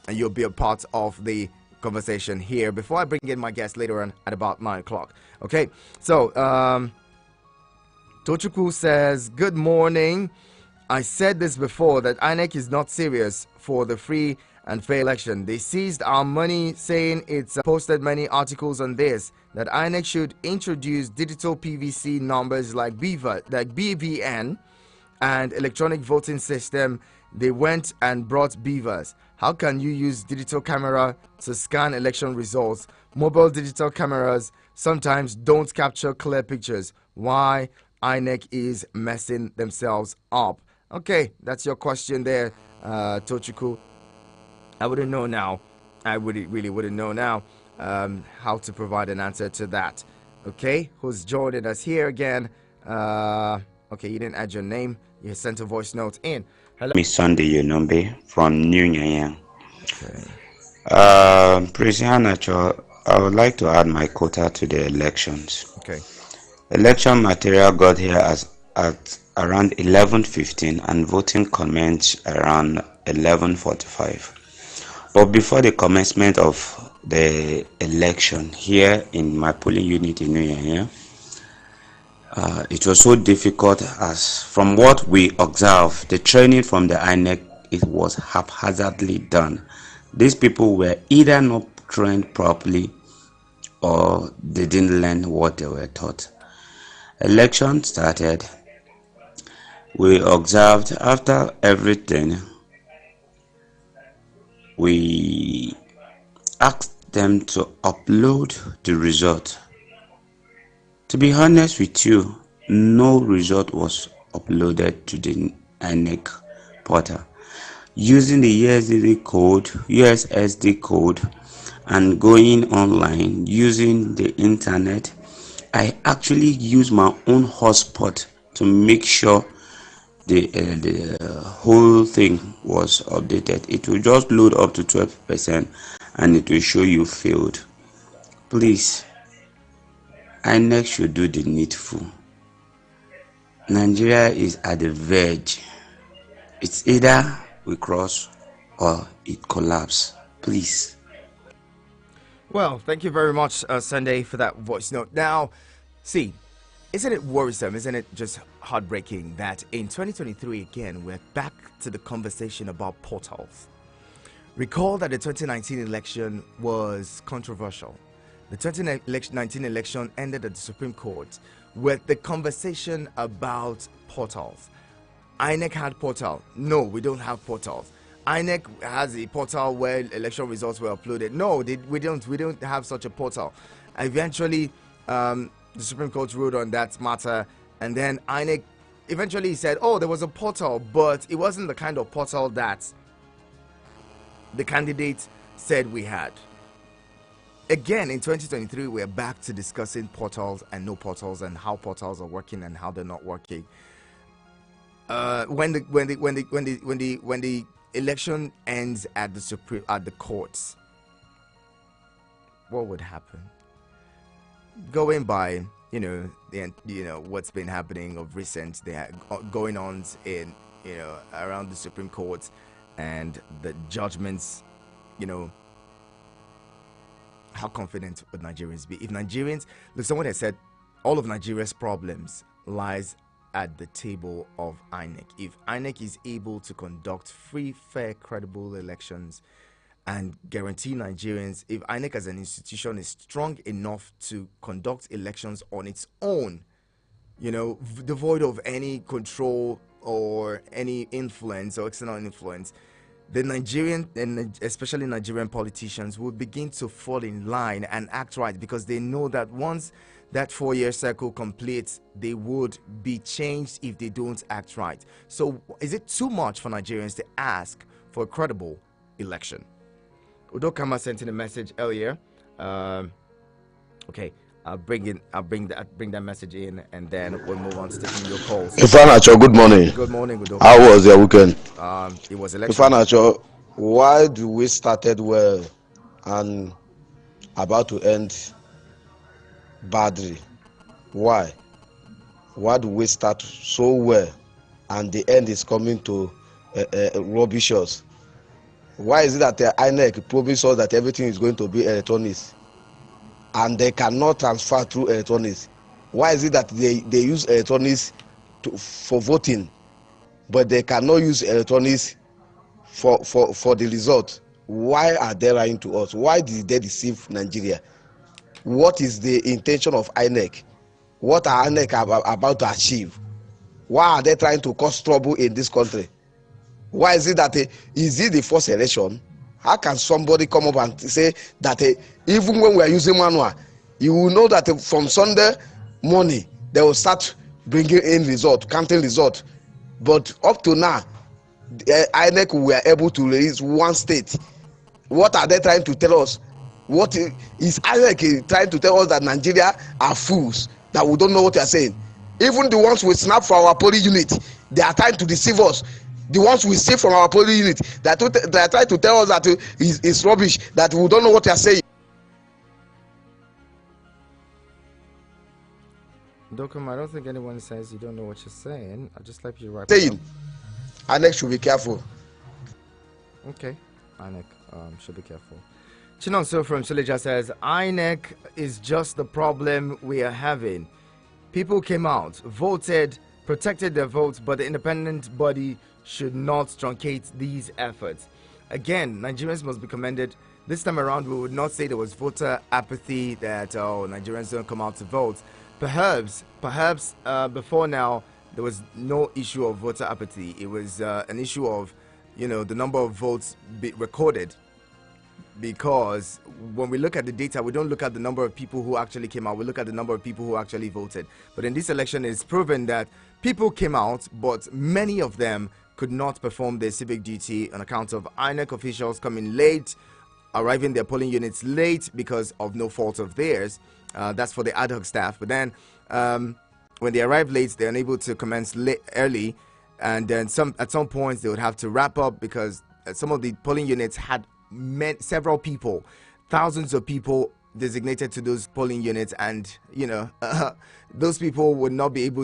and you'll be a part of the conversation here before I bring in my guest later on at about 9 o'clock. Okay, so Tochukwu says, good morning. I said this before that INEC is not serious for the free and fair election. They seized our money, saying it's posted many articles on this, that INEC should introduce digital PVC numbers like BVN and electronic voting system. They went and brought beavers. How can you use digital camera to scan election results? Mobile digital cameras sometimes don't capture clear pictures. Why INEC is messing themselves up? Okay, that's your question there, Tochukwu. I wouldn't know now. I really wouldn't know now how to provide an answer to that. Okay, who's joining us here again? Okay, you didn't add your name. You sent a voice note in. Hello. Miss Sunday Yunombe from New Nyanya. Okay. President Nacho, I would like to add my quota to the elections. Okay. Election material got here at around 11:15 and voting commenced around 11:45. But before the commencement of the election here in my polling unit in New Nyanya, it was so difficult, as from what we observed, the training from the INEC, it was haphazardly done. These people were either not trained properly or they didn't learn what they were taught. Election started. We observed after everything. We asked them to upload the result. To be honest with you, no result was uploaded to the INEC portal. Using the USSD code, and going online using the internet, I actually used my own hotspot to make sure the whole thing was updated. It will just load up to 12% and it will show you failed. Please, INEC should do the needful. Nigeria is at the verge. It's either we cross or it collapse. Please. Well, thank you very much, Sunday, for that voice note. Now, see, isn't it worrisome? Isn't it just heartbreaking that in 2023 again we're back to the conversation about portals? Recall that the 2019 election was controversial. The 2019 election ended at the Supreme Court with the conversation about portals. INEC had portal. No, we don't have portals. INEC has a portal where election results were uploaded. No, we don't have such a portal. Eventually, the Supreme Court ruled on that matter, and then INEC eventually said, oh, there was a portal, but it wasn't the kind of portal that the candidate said we had. Again, in 2023, we're back to discussing portals and no portals and how portals are working and how they're not working. When the election ends at the courts, what would happen? Going by what's been happening of recent, they going on in around the Supreme Court and the judgments. How confident would Nigerians be? If Nigerians, look, someone has said all of Nigeria's problems lies at the table of INEC. If INEC is able to conduct free, fair, credible elections and guarantee Nigerians, if INEC as an institution is strong enough to conduct elections on its own, devoid of any control or any influence or external influence, the Nigerian and especially Nigerian politicians will begin to fall in line and act right, because they know that once that 4-year cycle completes, they would be changed if they don't act right. So is it too much for Nigerians to ask for a credible election? Udokama sent in a message earlier. Okay, I'll bring that message in, and then we'll move on to taking your calls. Ifanacho, good morning. Good morning, Udokama. How was your weekend? It was election. Ifanacho, why do we started well and about to end badly? Why do we start so well and the end is coming to rubbish us? Why is it that the INEC promised us that everything is going to be electronic and they cannot transfer through electronics? Why is it that they use electronics for voting, but they cannot use electronics for the result? Why are they lying to us? Why did they deceive Nigeria? What is the intention of INEC? What are INEC about to achieve? Why are they trying to cause trouble in this country? Why is it that is it the first election? How can somebody come up and say that even when we are using manual, you will know that from Sunday morning they will start bringing in result, counting result, but up to now INEC were able to release one state. What are they trying to tell us? What is INEC trying to tell us? That Nigeria are fools, that we don't know what they are saying? Even the ones we snap for our polling unit, they are trying to deceive us. The ones we see from our polling unit, they are trying to tell us that it's rubbish, that we don't know what they are saying. Dokum, I don't think anyone says you don't know what you're saying. I just like you right. Saying, INEC should be careful. Okay, INEC should be careful. Chinonso from Suleja says INEC is just the problem we are having. People came out, voted, protected their votes, but the independent body should not truncate these efforts. Again, Nigerians must be commended. This time around, we would not say there was voter apathy, that Nigerians don't come out to vote. Perhaps before now there was no issue of voter apathy. It was an issue of, the number of votes recorded. Because when we look at the data, we don't look at the number of people who actually came out. We look at the number of people who actually voted. But in this election, it's proven that people came out, but many of them could not perform their civic duty on account of INEC officials coming late, arriving their polling units late because of no fault of theirs. That's for the ad hoc staff. But then when they arrive late, they're unable to commence early. And then at some points, they would have to wrap up because some of the polling units had several people, thousands of people designated to those polling units, and those people would not be able